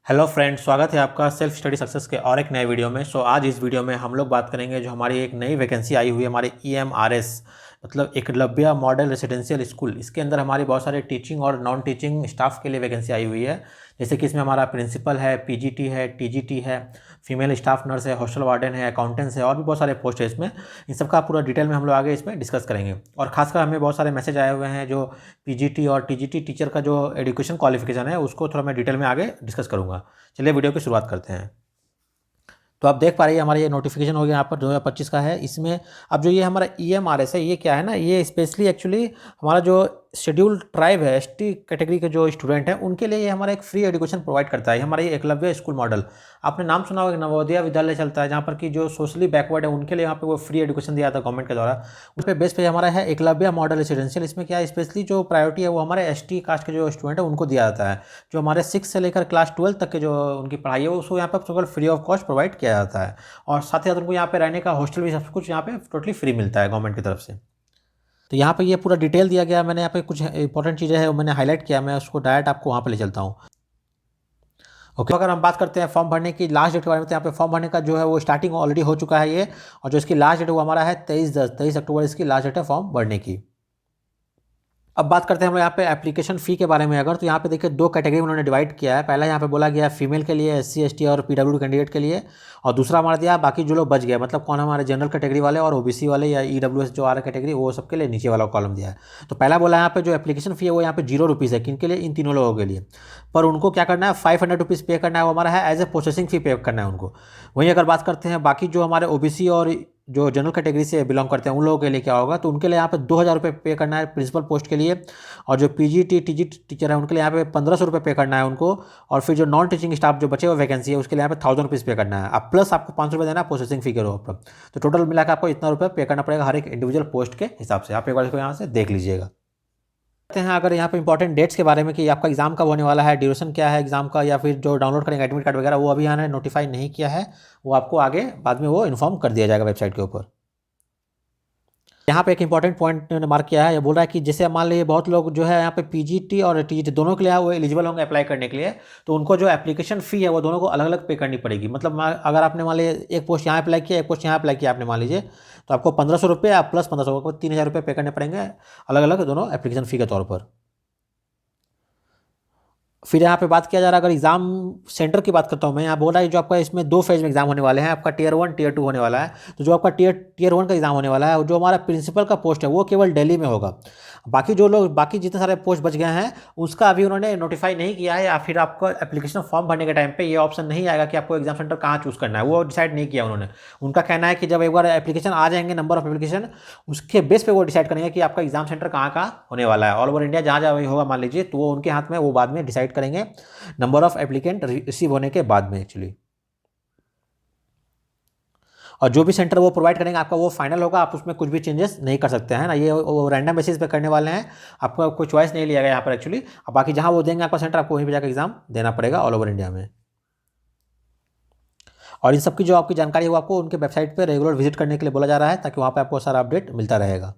Hello friend, स्वागत है आपका सेल्फ स्टडी सक्सेस के और एक नए वीडियो में। आज इस वीडियो में हम लोग बात करेंगे जो हमारी एक नई वैकेंसी आई हुई है हमारे EMRS मतलब एकलव्य मॉडल रेसिडेंशियल स्कूल। इसके अंदर हमारी बहुत सारे टीचिंग और नॉन टीचिंग स्टाफ के लिए वैकेंसी आई हुई है। जैसे कि इसमें हमारा प्रिंसिपल है, PGT है, TGT है, फीमेल स्टाफ नर्स है, हॉस्टल वार्डन है, अकाउंटेंट्स है और भी बहुत सारे पोस्ट है इसमें। इन सब का पूरा डिटेल में हम लोग आगे इसमें डिस्कस करेंगे। और खासकर हमें बहुत सारे मैसेज आए हुए हैं जो PGT और TGT टीचर का जो एजुकेशन क्वालिफिकेशन है उसको थोड़ा मैं डिटेल में आगे डिस्कस करूँगा। चलिए वीडियो की शुरुआत करते हैं। तो आप देख पा रही है हमारा ये नोटिफिकेशन हो गया यहाँ पर 2025 का है। इसमें अब जो ये हमारा EMRS है ये क्या है ना, ये स्पेशली एक्चुअली हमारा जो शेड्यूल्ड ट्राइब है, ST कैटेगरी के जो स्टूडेंट हैं उनके लिए ये हमारा एक फ्री एजुकेशन प्रोवाइड करता है। हमारा ये एकलव्य स्कूल मॉडल, आपने नाम सुना होगा, नवोदय विद्यालय चलता है जहाँ पर कि जो सोशली बैकवर्ड है उनके लिए यहाँ पे वो फ्री एजुकेशन दिया था गवर्नमेंट के द्वारा। उस पर बेस पे हमारा है एकलव्य मॉडल रेसिडेंशियल। इसमें क्या है, स्पेशली जो प्रायोरिटी है वो हमारे ST कास्ट के जो स्टूडेंट है उनको दिया जाता है। जो हमारे 6 से लेकर क्लास 12 तक के जो उनकी पढ़ाई है उसको यहाँ पर फ्री ऑफ कॉस्ट प्रोवाइड किया जाता है। और साथ ही साथ उनको यहाँ पे रहने का हॉस्टल भी सब कुछ यहाँ पे टोटली फ्री मिलता है गवर्नमेंट की तरफ से। तो यहाँ पे ये पूरा डिटेल दिया गया। मैंने यहाँ पे कुछ इंपॉर्टेंट चीज़ें हैं वो मैंने हाईलाइट किया, मैं उसको डायरेक्ट आपको वहाँ पे ले चलता हूँ। ओके, अगर हम बात करते हैं फॉर्म भरने की लास्ट डेट के बारे में, तो यहाँ पे फॉर्म भरने का जो है वो स्टार्टिंग ऑलरेडी हो चुका है ये। और जो इसकी लास्ट डेट वो हमारा है 23 अक्टूबर इसकी लास्ट डेट है फॉर्म भरने की। अब बात करते हैं हम लोग यहाँ पे एप्लीकेशन फ़ी के बारे में। अगर तो यहाँ पे देखिए 2 कैटेगरी में उन्होंने डिवाइड किया है। पहला यहाँ पे बोला गया है फीमेल के लिए, SC ST और PWD कैंडिडेट के लिए। और दूसरा हमारा दिया बाकी जो लोग बच गए, मतलब कौन हमारे जनरल कैटेगरी वाले और OBC वाले या EWS जो आ रहा कैटेगरी, वो सबके लिए नीचे वाला कॉलम दिया है। तो पहला बोला यहाँ पे जो एप्लीकेशन फ़ी है वो यहाँ पे 0 रुपीज़ है। किन के लिए? इन तीनों लोगों के लिए। पर उनको क्या करना है, 500 रुपीज़ पे करना है, वो हमारा है एज ए प्रोसेसिंग फ़ी पे करना है उनको। वहीं अगर बात करते हैं बाकी जो हमारे OBC और जो जनरल कैटेगरी से बिलोंग करते हैं उन लोगों के लिए क्या होगा, तो उनके लिए यहाँ पे 2000 रुपये पे करना है प्रिंसिपल पोस्ट के लिए। और जो PGT TGT टीचर है उनके लिए यहाँ पे 1500 रुपये पे करना है उनको। और फिर जो नॉन टीचिंग स्टाफ जो बचे हुए वैकेंसी है उसके लिए यहाँ पे 1000 रुपीज़ पे करना है। अब प्लस आपको 500 रुपये देना है प्रोसेसिंग फी के ऊपर। तो टोटल मिलाकर आपको इतना रुपये पे करना पड़ेगा हर एक इंडिविजुअल पोस्ट के हिसाब से। आप एक बार इसको यहाँ से देख लीजिएगा। हैं अगर यहाँ पे इंपॉर्टेंट डेट्स के बारे में कि आपका एग्जाम कब होने वाला है, ड्यूरेशन क्या है एग्जाम का, या फिर जो डाउनलोड करेंगे एडमिट कार्ड वगैरह, वो अभी यहाँ ने नोटिफाई नहीं किया है। वो आपको आगे बाद में वो इन्फॉर्म कर दिया जाएगा वेबसाइट के ऊपर। यहाँ पे एक इंपॉर्टेंट पॉइंट उन्होंने मार्क किया है। ये बोल रहा है कि जैसे मान लीजिए बहुत लोग जो है यहाँ पे PGT और TGT दोनों के लिए वो एलिजिबल होंगे अप्लाई करने के लिए। तो उनको जो एप्लीकेशन फ़ी है वो दोनों को अलग अलग पे करनी पड़ेगी। मतलब अगर आपने मान लीजिए एक पोस्ट यहाँ अप्लाई किया, एक पोस्ट यहाँ अप्लाई किया आपने मान लीजिए, तो आपको 1500 रुपये प्लस 1500 को 3000 रुपये पे करने पड़ेंगे अलग अलग दोनों एप्लीकेशन फ़ी के तौर पर। फिर यहाँ पे बात किया जा रहा है अगर एग्जाम सेंटर की बात करता हूँ मैं, यहाँ बोल रहा है जो आपका इसमें 2 फेज में एग्जाम होने वाले हैं। आपका टियर 1 टियर 2 होने वाला है। तो जो आपका टियर 1 का एग्जाम होने वाला है, जो हमारा प्रिंसिपल का पोस्ट है वो केवल दिल्ली में होगा। बाकी जो लोग बाकी जितने सारे पोस्ट बच गए हैं उसका अभी उन्होंने नोटिफाई नहीं किया है। या फिर आपको एप्लीकेशन फॉर्म भरने के टाइम पे ये ऑप्शन नहीं आएगा कि आपको एग्जाम सेंटर कहाँ चूज़ करना है, वो डिसाइड नहीं किया उन्होंने। उनका कहना है कि जब एक बार एप्लीकेशन आ जाएंगे, नंबर ऑफ एप्लीकेशन, उसके बेस पे वो डिसाइड करेंगे कि आपका एग्जाम सेंटर कहाँ कहाँ होने वाला है। ऑल ओवर इंडिया जहाँ जहाँ होगा मान लीजिए, तो वो उनके हाथ में, वो बाद में डिसाइड करेंगे नंबर ऑफ एप्लीकेंट रिसीव होने के बाद में एक्चुअली। और जो भी सेंटर वो प्रोवाइड करेंगे आपका वो फाइनल होगा। आप उसमें कुछ भी चेंजेस नहीं कर सकते हैं ना, ये वो रैंडम बेसिस पे करने वाले हैं। आपको कोई चॉइस नहीं लिया गया यहाँ पर एक्चुअली। अब बाकी जहाँ वो देंगे आपका सेंटर, आपको वहीं पर जाकर एग्जाम देना पड़ेगा ऑल ओवर इंडिया में। और इन सबकी जो आपकी जानकारी है वो आपको उनके वेबसाइट पर रेगुलर विजिट करने के लिए बोला जा रहा है, ताकि वहाँ पर आपको सारा अपडेट मिलता रहेगा।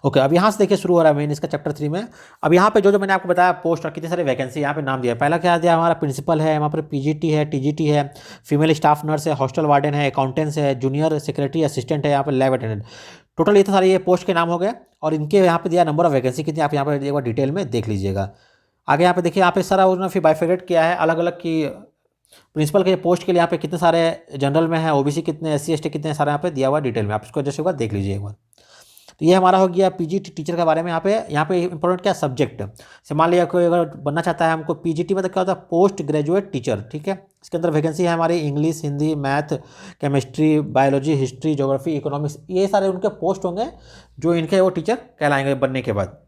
ओके, अब यहाँ से देखिए शुरू हो रहा है मेन इसका चैप्टर 3 में। अब यहाँ पे जो मैंने आपको बताया पोस्ट और कितने सारे वैकेंसी यहाँ पे नाम दिया है। पहला क्या दिया, हमारा प्रिंसिपल है, वहाँ पर PGT है, TGT है, फीमेल स्टाफ नर्स है, हॉस्टल वार्डन है, अकाउंटेंट्स है, जूनियर सेक्रेटरी असिस्टेंट है, यहाँ पर लैब अटेंडेंट। टोटल इतने सारे ये पोस्ट के नाम हो गए। और इनके यहाँ पे दिया नंबर ऑफ वैकेंसी कितनी, आप यहाँ पर एक बार डिटेल में देख लीजिएगा। आगे यहाँ पे देखिए, यहाँ पे सारा उन्होंने फिर बाइफरेट किया है अलग अलग की प्रिंसिपल के पोस्ट के लिए यहाँ पे कितने सारे जनरल में है, OBC कितने, SC ST कितने सारे यहाँ पे दिया हुआ डिटेल में। आप इसको जैसे एक बार देख लीजिए एक बार। तो ये हमारा हो गया PGT टीचर के बारे में। यहाँ पे इंपॉर्टेंट क्या सब्जेक्ट से, मान लिया कोई अगर बनना चाहता है हमको PGT में, तो क्या होता है पोस्ट ग्रेजुएट टीचर, ठीक है। इसके अंदर वैकेंसी है हमारी English, Hindi, math, chemistry, biology, history, geography, economics, ये सारे उनके पोस्ट होंगे जो इनके वो टीचर कहलाएंगे बनने के बाद।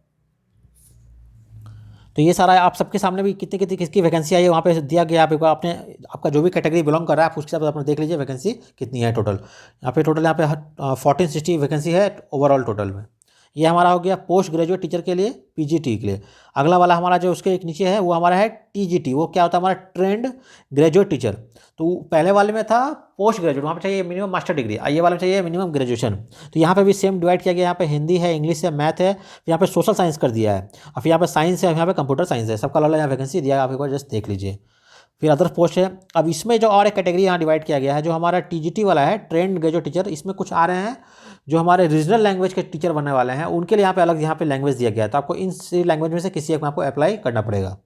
तो ये सारा आप सबके सामने भी कितनी कितनी किसकी वैकेंसी आई है वहाँ पे दिया गया। आप एक बार आपने आपका जो भी कैटेगरी बिलोंग कर रहा है आप उसके हिसाब से अपने देख लीजिए वैकेंसी कितनी है टोटल। यहाँ पे 1460 वैकेंसी है ओवरऑल टोटल में। ये हमारा हो गया पोस्ट ग्रेजुएट टीचर के लिए, PGT के लिए। अगला वाला हमारा जो उसके एक नीचे है वो हमारा है TGT। वो क्या होता है, हमारा ट्रेंड ग्रेजुएट टीचर। तो पहले वाले में था पोस्ट ग्रेजुएट, वहाँ पे चाहिए मिनिमम मास्टर डिग्री, ये वाले में चाहिए मिनिमम ग्रेजुएशन। तो यहाँ पे भी सेम डिवाइड किया गया। यहाँ पे हिंदी है, इंग्लिश है, मैथ है, फिर यहाँ पे सोशल साइंस कर दिया है, और फिर यहाँ पे साइंस है, यहाँ पे कंप्यूटर साइंस है। सबका अलग अलग वैकेंसी दिया है, आप एक बार जस्ट देख लीजिए। फिर अदर पोस्ट है। अब इसमें जो और एक कैटेगरी यहाँ डिवाइड किया गया है, जो हमारा टीजीटी वाला है, ट्रेंड ग्रेजुएट टीचर, इसमें कुछ आ रहे हैं जो हमारे रीजनल लैंग्वेज के टीचर बनने वाले हैं, उनके लिए यहाँ पे अलग यहाँ पे लैंग्वेज दिया गया है। तो आपको इन लैंग्वेज में से किसी एक में आपको अप्लाई करना पड़ेगा।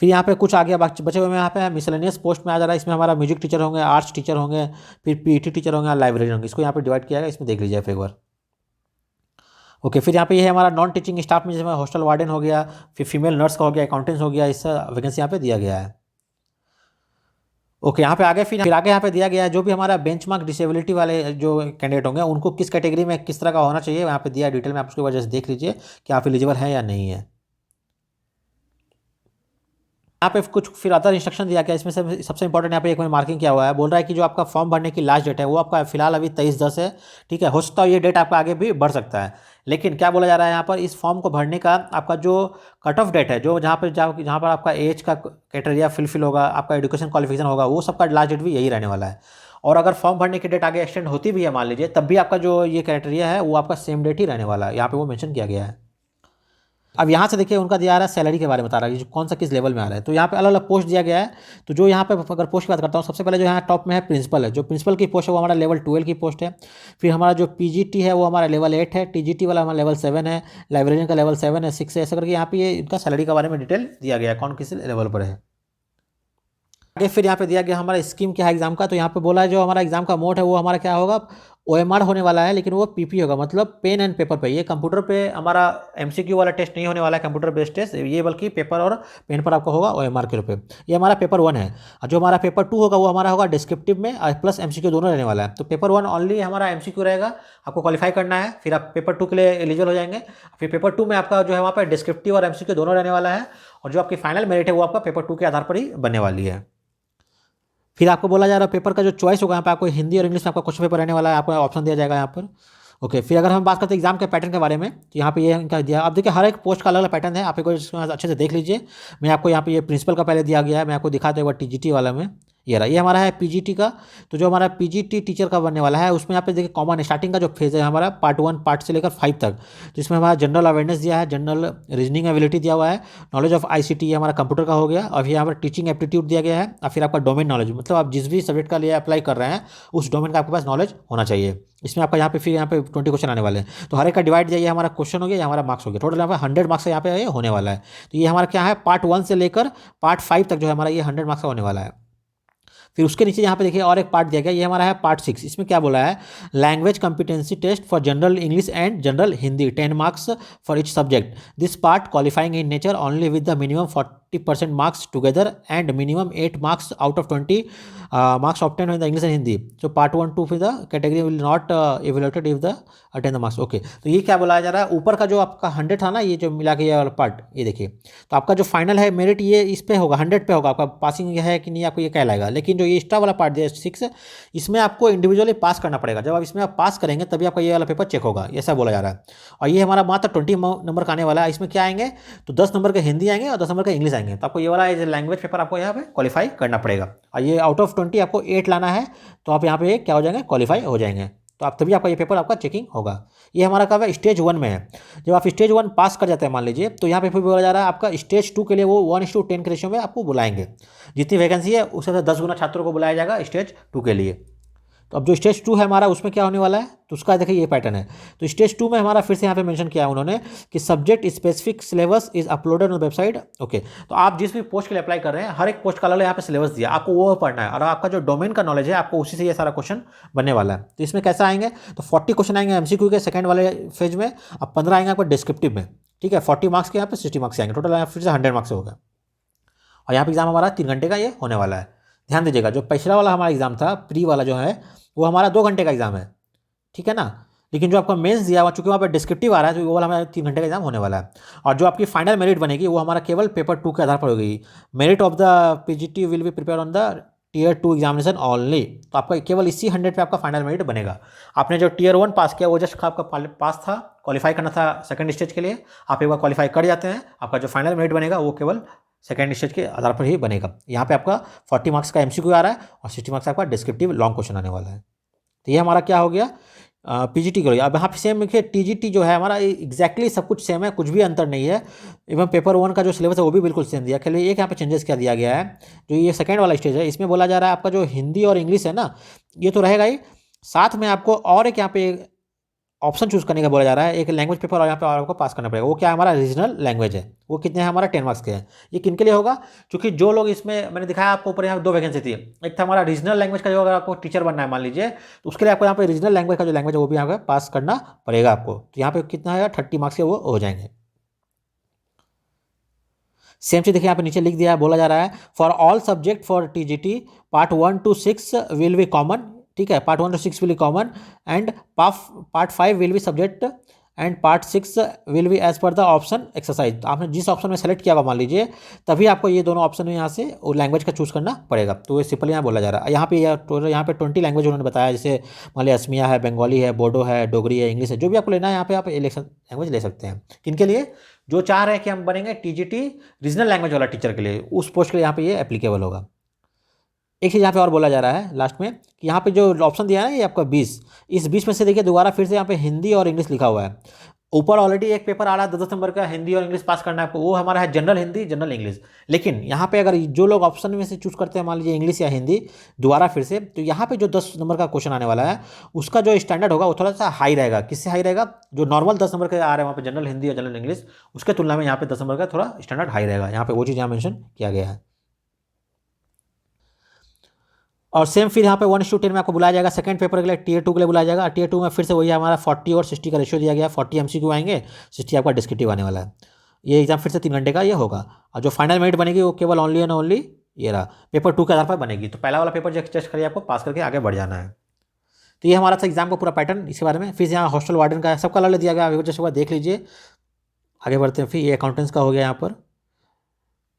फिर यहाँ पे कुछ आ गया बचे हुए में, यहाँ पे मिसलेनियस पोस्ट में आ जा रहा है। इसमें हमारा म्यूजिक टीचर होंगे, आर्ट्स टीचर होंगे, फिर पीटी टीचर होंगे, लाइब्रेरी होंगे। इसको यहाँ पे डिवाइड किया गया, इसमें देख लीजिए आप एक बार। ओके, फिर यहाँ पे ये है हमारा नॉन टीचिंग स्टाफ में, जिसमें हॉस्टल वार्डन हो गया, फिर फीमेल नर्स का हो गया, अकाउंटेंट्स हो गया, इसका वैकेंसी यहाँ पे दिया गया है। ओके, यहाँ पे आगे फिर आगे यहाँ पे दिया गया है जो भी हमारा बेंचमार्क डिसेबिलिटी वाले जो कैंडिडेट होंगे उनको किस कैटेगरी में किस तरह का होना चाहिए, यहाँ पे दिया है डिटेल में। आप उसकी वजह से देख लीजिए कि आप एलिजिबल हैं या नहीं है। यहाँ पे कुछ फिर अदर इंस्ट्रक्शन दिया गया। इसमें सबसे इंपॉर्टेंट यहाँ पे एक में मार्किंग किया हुआ है, बोल रहा है कि जो आपका फॉर्म भरने की लास्ट डेट है वो आपका फिलहाल अभी 23/10 है। ठीक है, हो सकता है ये डेट आपका आगे भी बढ़ सकता है, लेकिन क्या बोला जा रहा है यहाँ पर, इस फॉर्म को भरने का आपका जो कट ऑफ डेट है, जो जहाँ पर आपका एज का क्राइटेरिया फिल होगा, आपका एजुकेशन क्वालिफिकेशन होगा, वो सबका लास्ट डेट भी यही रहने वाला है। और अगर फॉर्म भरने की डेट आगे एक्सटेंड होती भी है मान लीजिए, तब भी आपका जो ये क्राइटेरिया है वो आपका सेम डेट ही रहने वाला है, यहाँ पे वो मेंशन किया गया है। अब यहाँ से देखिए उनका दिया रहा है सैलरी के बारे में बता रहा है कि कौन सा किस लेवल में आ रहा है। तो यहाँ पे अलग अलग पोस्ट दिया गया है। तो जो यहाँ पे अगर पोस्ट की बात करता हूँ, सबसे पहले जो यहाँ टॉप में है प्रिंसिपल है। जो प्रिंसिपल की पोस्ट है वो हमारा लेवल 12 की पोस्ट है। फिर हमारा जो पीजीटी है वो हमारा लेवल 8 है, टीजीटी वाला हमारा लेवल 7 है, लाइब्रेरियन का लेवल 7 है, 6 है, ऐसा करके यहाँ पे ये इनका सैलरी के बारे में डिटेल दिया गया है, कौन किस लेवल पर है। आगे फिर यहाँ पे दिया गया हमारा स्कीम क्या है एग्जाम का। तो यहाँ पे बोला है जो हमारा एग्जाम का मोड है वो हमारा क्या होगा, ओएमआर होने वाला है, लेकिन वो पीपी होगा, मतलब पेन एंड पेपर पे। ये कंप्यूटर पे हमारा एमसीक्यू वाला टेस्ट नहीं होने वाला है, कंप्यूटर बेस्ड टेस्ट ये, बल्कि पेपर और पेन पर आपका होगा ओएमआर के रूप में। ये हमारा पेपर 1 है। और जो हमारा पेपर 2 होगा वो हमारा होगा डिस्क्रिप्टिव में प्लस एमसीक्यू दोनों रहने वाला है। तो पेपर 1 ओनली हमारा एमसीक्यू रहेगा, आपको क्वालिफाई करना है, फिर आप पेपर 2 के लिए एलिजिबल हो जाएंगे। फिर पेपर 2 में आपका जो है वहाँ पर डिस्क्रिप्टिव और एमसीक्यू दोनों रहने वाला है, और जो आपकी फाइनल मेरिट है वो आपका पेपर 2 के आधार पर ही बनने वाली है। फिर आपको बोला जा रहा है पेपर का जो चॉइस होगा यहाँ पे, आपको हिंदी और इंग्लिश में आपका क्वेश्चन पेपर रहने वाला है, आपको ऑप्शन दिया जाएगा यहाँ पर। ओके, फिर अगर हम बात करते हैं एग्जाम के पैटर्न के बारे में, तो यहाँ पे ये इनका दिया। अब देखिए हर एक पोस्ट का अलग अलग पैटर्न है, आप एक अच्छे से देख लीजिए। मैं आपको यहाँ पे ये प्रिंसिपल का पहले दिया गया है, मैं आपको दिखाता हूँ टीजीटी वाला में। ये रहा, ये हमारा है पीजीटी का। तो जो हमारा पीजीटी टीचर का बनने वाला है उसमें यहाँ पे देखिए कॉमन स्टार्टिंग का जो फेज है हमारा पार्ट 1 पार्ट से लेकर 5 तक, जिसमें हमारा जनरल अवेयरनेस दिया है, जनरल रीजनिंग एबिलिटी दिया हुआ है, नॉलेज ऑफ आईसीटी ये हमारा कंप्यूटर का हो गया, और फिर यहाँ पर टीचिंग एप्टीट्यूड दिया गया है, और फिर आपका डोमेन नॉलेज, मतलब आप जिस भी सब्जेक्ट का लिए अप्लाई कर रहे हैं उस डोमेन का आपके पास नॉलेज होना चाहिए। इसमें आपका यहाँ पे 20 क्वेश्चन आने वाले हैं। तो हर एक का डिवाइड जाइए, हमारा क्वेश्चन हो गया, हमारा मार्क्स हो गया, टोटल यहाँ पे 100 मार्क्स यहाँ पे ये होने वाला है। तो ये हमारा क्या है, पार्ट 1 से लेकर पार्ट 5 तक जो है हमारा ये 100 मार्क्स का होने वाला है। फिर उसके नीचे यहाँ पे देखिए और एक पार्ट दिया गया, ये हमारा है पार्ट 6। इसमें क्या बोला है, language competency test for general English and general Hindi, 10 marks for each subject. This part qualifying in nature only with the minimum 40% marks together and minimum 8 marks out of 20 marks obtain in the English and Hindi. जो part 1 2 फिर the category will not evaluated if the attain the marks. Okay, तो ये क्या बोला जा रहा है, ऊपर का जो आपका 100 था ना, ये जो मिला के ये वाला पार्ट, ये देखिए, तो आपका जो फाइनल है मेरिट ये इस पे होगा, 100 पे होगा, आपका पासिंग है कि नहीं आपको ये कहलाएगा। लेकिन जो ये एक्स्ट्रा वाला पार्ट दिया 6, इसमें आपको इंडिविजुअली पास करना पड़ेगा। जब आप इसमें आप पास करेंगे तभी आपका ये वाला पेपर चेक होगा, ऐसा बोला जा रहा है। और ये हमारा मात्र 20 नंबर का आने वाला है। इसमें क्या आएंगे, तो 10 नंबर के हिंदी आएंगे और 10 नंबर का इंग्लिश आएंगे। तो आपको ये वाला लैंग्वेज पेपर आपको यहाँ पे क्वालिफाई करना पड़ेगा, और ये आउट ऑफ 20 आपको 8 लाना है, तो आप यहाँ पे क्या हो जाएंगे, क्वालिफाई हो जाएंगे। तो आप तभी आपका ये पेपर आपका चेकिंग होगा। ये हमारा कब है, स्टेज 1 में है। जब आप स्टेज 1 पास कर जाते हैं मान लीजिए, तो यहाँ पे फिर बोला जा रहा है आपका स्टेज 2 के लिए वो 1:10 के रेशियो में आपको बुलाएंगे। जितनी वैकेंसी है उससे 10 गुना छात्रों को बुलाया जाएगा स्टेज 2 के लिए। तो अब जो स्टेज 2 है हमारा, उसमें क्या होने वाला है, तो उसका देखिए ये पैटर्न है। तो स्टेज 2 में हमारा फिर से यहाँ पे मेंशन किया है उन्होंने कि subject specific syllabus is uploaded on website. Okay, तो आप जिस भी पोस्ट के लिए अप्लाई कर रहे हैं, हर एक पोस्ट का अलग यहाँ पे सिलेबस दिया, आपको वो पढ़ना है, और आपका जो डोमेन का नॉलेज है आपको उसी से ये सारा क्वेश्चन बनने वाला है। तो इसमें कैसा आएंगे, तो 40 क्वेश्चन आएंगे एमसीक्यू के सेकंड वाले फेज में, अब 15 आएंगे आपको डिस्क्रिप्टिव में। ठीक है, 40 मार्क्स के यहाँ पे 60 मार्क्स आएंगे, टोटल फिर से 100 मार्क्स होगा। और यहाँ पे एग्जाम हमारा 3 घंटे का ये होने वाला है। ध्यान दीजिएगा, जो पिछला वाला हमारा एग्जाम था प्री वाला जो है, वो हमारा 2 घंटे का एग्जाम है, ठीक है ना। लेकिन जो आपका मेंस दिया हुआ, चूंकि वहाँ पर डिस्क्रिप्टिव आ रहा है, तो वो वाला हमारा 3 घंटे का एग्जाम होने वाला है। और जो आपकी फाइनल मेरिट बनेगी वो हमारा केवल पेपर 2 के आधार पर होगी। Merit of the PGT will be prepare on the tier 2 examination only. तो आपका केवल इसी 100 पे आपका फाइनल मेरिट बनेगा। आपने जो टीयर 1 पास किया वो जस्ट आपका पास था, क्वालिफाई करना था सेकंड स्टेज के लिए, आप एक बार क्वालिफाई कर जाते हैं, आपका जो फाइनल मेरिट बनेगा वो केवल सेकंड स्टेज के आधार पर ही बनेगा। यहाँ पे आपका 40 मार्क्स का एमसीक्यू आ रहा है और 60 मार्क्स का आपका डिस्क्रिप्टिव लॉन्ग क्वेश्चन आने वाला है। तो ये हमारा क्या हो गया, पीजीटी करो। अब यहाँ पे सेम देखिए टीजीटी जो है हमारा एग्जैक्टली सब कुछ सेम है, कुछ भी अंतर नहीं है। इवन पेपर 1 का जो सिलेबस है वो भी बिल्कुल सेम दिया, खाली एक यहाँ पे चेंजेस क्या दिया गया है। जो ये सेकेंड वाला स्टेज है इसमें बोला जा रहा है आपका जो हिंदी और इंग्लिश है ना, ये तो रहेगा ही, साथ में आपको और एक यहाँ पे ऑप्शन चूज करने का बोला जा रहा है, एक लैंग्वेज पेपर और यहाँ पे और आपको पास करना पड़ेगा। वो क्या है, हमारा रीजनल लैंग्वेज है। वो कितने हैं, हमारा 10 मार्क्स के हैं। ये किन के लिए होगा, क्योंकि जो लोग इसमें मैंने दिखाया आपको ऊपर, यहाँ 2 वैकेंसी थी। एक था हमारा रीजनल लैंग्वेज का, जो अगर आपको टीचर बनना है मान लीजिए, तो उसके लिए आपको यहाँ पे रीजनल लैंग्वेज का जो लैंग्वेज है वो भी यहाँ पे पास करना पड़ेगा आपको। तो यहाँ पे कितना है, 30 मार्क्स के वो हो जाएंगे। सेम चीज देखिए यहाँ पे नीचे लिख दिया है, बोला जा रहा है for all subject for TGT part 1 to 6 will be common. ठीक है, part 1 to 6 will be common and part 5 will be subject and part 6 will be as per the option exercise. तो आपने जिस ऑप्शन में सेलेक्ट किया होगा मान लीजिए, तभी आपको ये दोनों ऑप्शन में यहाँ से लैंग्वेज का चूज करना पड़ेगा। तो ये सिंपल यहाँ बोला जा रहा है। यहाँ पे यहाँ पे 20 लैंग्वेज उन्होंने बताया, जैसे मान लिया असमिया है, बंगाली है, बोडो है, डोगरी है, इंग्लिश है, जो भी आपको लेना है यहाँ पे आप इलेक्शन लैंग्वेज ले सकते हैं। किनके लिए, जो चाह रहे हैं कि हम बनेंगे टीजीटी रीजनल लैंग्वेज वाला टीचर के लिए, उस पोस्ट के लिए यहाँ पे ये एप्लीकेबल होगा। एक चीज़ यहाँ पे और बोला जा रहा है लास्ट में कि यहाँ पे जो ऑप्शन दिया है ना ये आपका 20, इस 20 में से देखिए दोबारा फिर से यहाँ पे हिंदी और इंग्लिश लिखा हुआ है। ऊपर ऑलरेडी एक पेपर आ रहा है 10 नंबर का, हिंदी और इंग्लिश पास करना है आपको, वो हमारा है जनरल हिंदी जनरल इंग्लिश। लेकिन यहाँ पे अगर जो लोग ऑप्शन में से चूज करते हैं मान लीजिए इंग्लिश या हिंदी दोबारा फिर से, तो यहाँ पे जो 10 नंबर का क्वेश्चन आने वाला है उसका जो स्टैंडर्ड होगा वो थोड़ा सा हाई रहेगा। किससे हाई रहेगा, जो नॉर्मल 10 नंबर के आ रहे हैं वहाँ पे जनरल हिंदी और जनरल इंग्लिश, उसके तुलना में यहाँ पे 10 नंबर का थोड़ा स्टैंडर्ड हाई रहेगा। यहाँ पे वो चीज़ यहाँ मेंशन किया गया है। और सेम फिर यहाँ पे 1:10 में आपको बुलाया जाएगा सेकंड पेपर के लिए, टीयर 2 के लिए बुलाया जाएगा। टीयर 2 में फिर से वही हमारा 40 और 60 का रेशियो दिया गया है। 40 MCQ आएंगे, 60 आपका डिस्क्रिप्टिव आने वाला है। ये एग्जाम फिर से 3 घंटे का ये होगा। और जो फाइनल मेरिट बनेगी वो केवल ओनली एंड ओनली ये रहा पेपर 2 के आधार पर बनेगी। तो पहला वाला पेपर जो टेस्ट करिए आपको पास करके आगे बढ़ जाना है। तो ये हमारा था एग्जाम का पूरा पैटर्न। इसके बारे में फिर यहाँ हॉस्टल वार्डन का सबका अलग दिया गया, जैसे देख लीजिए। आगे बढ़ते हैं, फिर ये अकाउंटेंट्स का हो गया यहाँ पर।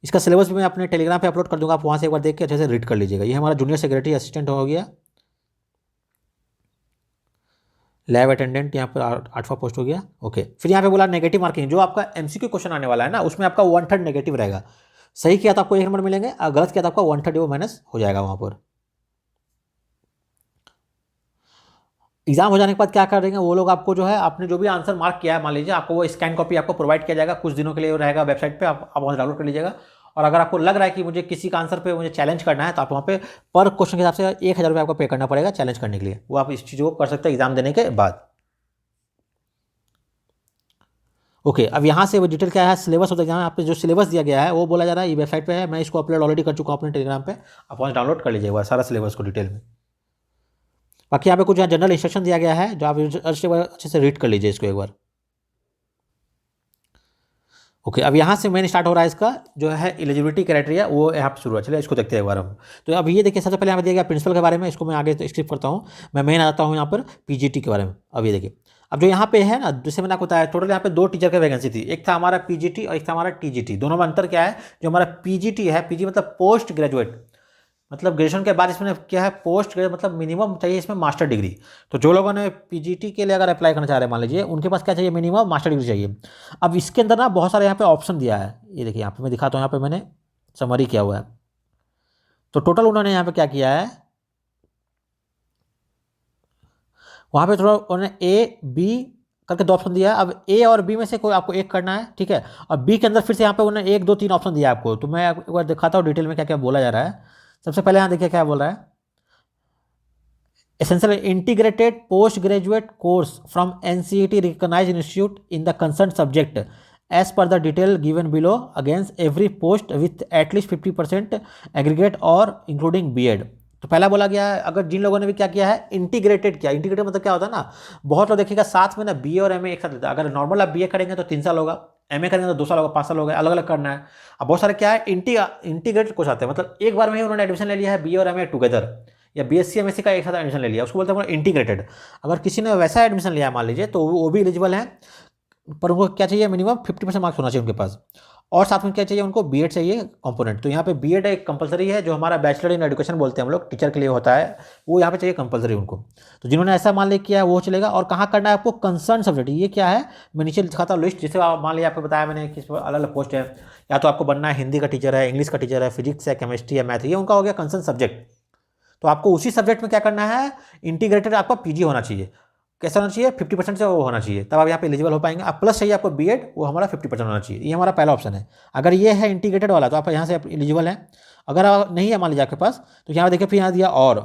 इसका सिलेबस भी मैं अपने टेलीग्राम पे अपलोड कर दूंगा, आप वहाँ से एक बार देख के अच्छे से रीड कर लीजिएगा। ये हमारा जूनियर सेक्रेटरी असिस्टेंट हो गया, लैब अटेंडेंट यहाँ पर 8वां पोस्ट हो गया। ओके, फिर यहाँ पे बोला नेगेटिव मार्किंग, जो आपका MCQ क्वेश्चन आने वाला है ना उसमें आपका 1/3 नेगेटिव रहेगा। सही किया तो आपको 1 नंबर मिलेंगे, और गलत किया तो आपका 1/3 वो माइनस हो जाएगा वहाँ पर। एग्जाम हो जाने के बाद क्या कर देंगे वो लोग, आपको जो है आपने जो भी आंसर मार्क किया है मान लीजिए, आपको वो स्कैन कॉपी आपको प्रोवाइड किया जाएगा। कुछ दिनों के लिए रहेगा वेबसाइट पे, आप वहाँ डाउनलोड कर लीजिएगा। और अगर आपको लग रहा है कि मुझे किसी का आंसर पे मुझे चैलेंज करना है, तो आप वहाँ पे पर क्वेश्चन के हिसाब से 1000 रुपये आपको पे करना पड़ेगा चैलेंज करने के लिए। वो आप इस चीज़ को कर सकते हैं एग्जाम देने के बाद। ओके, अब यहाँ से वो डिटेल क्या है, सिलेबस होता है। यहाँ पे जो सिलेबस दिया गया है वो बोला जा रहा है ये वेबसाइट पे है, मैं इसको अपलोड ऑलरेडी कर चुका हूँ अपने टेलीग्राम पे, आप वहाँ डाउनलोड कर लीजिएगा सारा सिलेबस को डिटेल में। बाकी यहाँ पे कुछ जनरल इंस्ट्रक्शन दिया गया है, जो आप अच्छे से रीड कर लीजिए इसको एक बार। ओके, अब यहाँ से मेन स्टार्ट हो रहा है इसका जो है एलिजिबिलिटी क्राइटेरिया, वो यहाँ पे शुरू है। चलिए इसको देखते हैं एक बार हम। तो अब ये देखिए, सबसे पहले यहाँ पे दिया गया प्रिंसिपल के बारे में, इसको मैं आगे स्किप करता हूँ, मैं मेन आता हूँ यहाँ पर पीजीटी के बारे में। अब ये देखिए, अब जो यहाँ पे है ना, जैसे मैंने आपको बताया टोटल यहाँ पे 2 टीचर की वैकेंसी थी। एक था हमारा पीजीटी और एक था हमारा टीजीटी। दोनों में अंतर क्या है, जो हमारा पीजीटी है, पीजी मतलब पोस्ट ग्रेजुएट, मतलब ग्रेजुएशन के बाद इसमें क्या है पोस्ट ग्रेजुएट, मतलब मिनिमम चाहिए इसमें मास्टर डिग्री। तो जो लोगों ने पीजीटी के लिए अगर अप्लाई करना चाह रहे हैं मान लीजिए, उनके पास क्या चाहिए, मिनिमम मास्टर डिग्री चाहिए। अब इसके अंदर ना बहुत सारे यहाँ पे ऑप्शन दिया है, ये देखिए यहाँ पे मैं दिखाता हूँ, यहाँ पे मैंने समरी किया हुआ है। तो टोटल उन्होंने यहाँ पे क्या किया है, वहाँ पे थोड़ा उन्होंने A B करके 2 ऑप्शन दिया है। अब A और B में से कोई आपको एक करना है, ठीक है। और B के अंदर फिर से यहाँ पे उन्होंने 1 2 3 ऑप्शन दिया आपको। तो मैं एक बार दिखाता हूँ डिटेल में क्या क्या बोला जा रहा है। सबसे पहले यहाँ देखिए क्या बोल रहा है, essential integrated post graduate course from NCET recognised institute in the concern subject as per the detail given below against every post with at least 50% aggregate और इंक्लूडिंग B.Ed। तो पहला बोला गया है, अगर जिन लोगों ने भी क्या किया है इंटीग्रेटेड किया, इंटीग्रेटेड मतलब क्या होता है ना, बहुत लोग देखिएगा साथ में ना BA और MA एक साथ लेते हैं। अगर नॉर्मल आप BA करेंगे तो 3 साल होगा, MA करेंगे तो 2 साल होगा, 5 साल होगा, अलग अलग करना है। अब बहुत सारे क्या है इंटीग्रेटेड कोर्स आते हैं, मतलब एक बार में ही उन्होंने एडमिशन ले लिया है BA और MA टुगेदर, या BSc MSc का एक साथ एडमिशन ले लिया, उसको बोलते हैं इंटीग्रेटेड। अगर किसी ने वैसा एडमिशन लिया मान लीजिए तो वो भी एलिजिबल है, पर उनको क्या चाहिए, मिनिमम 50% मार्क्स होना चाहिए उनके पास। और साथ में क्या चाहिए उनको, B.Ed चाहिए कंपोनेंट। तो यहाँ पे B.Ed एक कंपलसरी है, जो हमारा बैचलर इन एजुकेशन बोलते हैं हम लोग, टीचर के लिए होता है, वो यहाँ पे चाहिए कंपलसरी उनको। तो जिन्होंने ऐसा मान लिया किया है वो चलेगा। और कहाँ करना है आपको, कंसर्न सब्जेक्ट। ये क्या है, मैं नीचे दिखाता हूँ लिस्ट। जैसे मान लिया आपको बताया मैंने किस अलग अलग पोस्ट है, या तो आपको बनना है हिंदी का टीचर है, इंग्लिश का टीचर है, फिजिक्स है, केमिस्ट्री है, मैथ, ये उनका हो गया कंसर्न सब्जेक्ट। तो आपको उसी सब्जेक्ट में क्या करना है, इंटीग्रेटेड आपका PG होना चाहिए। कैसा होना चाहिए, 50% से वो होना चाहिए, तब आप यहाँ पे एलिजिबल हो पाएंगे। अब प्लस चाहिए आपको बीएड, वो हमारा 50% होना चाहिए। ये हमारा पहला ऑप्शन है। अगर ये है इंटीग्रेटेड वाला तो आप यहाँ से एलिजिबल हैं। अगर नहीं है मान लीजिए आपके पास, तो यहाँ देखिए फिर यहाँ दिया और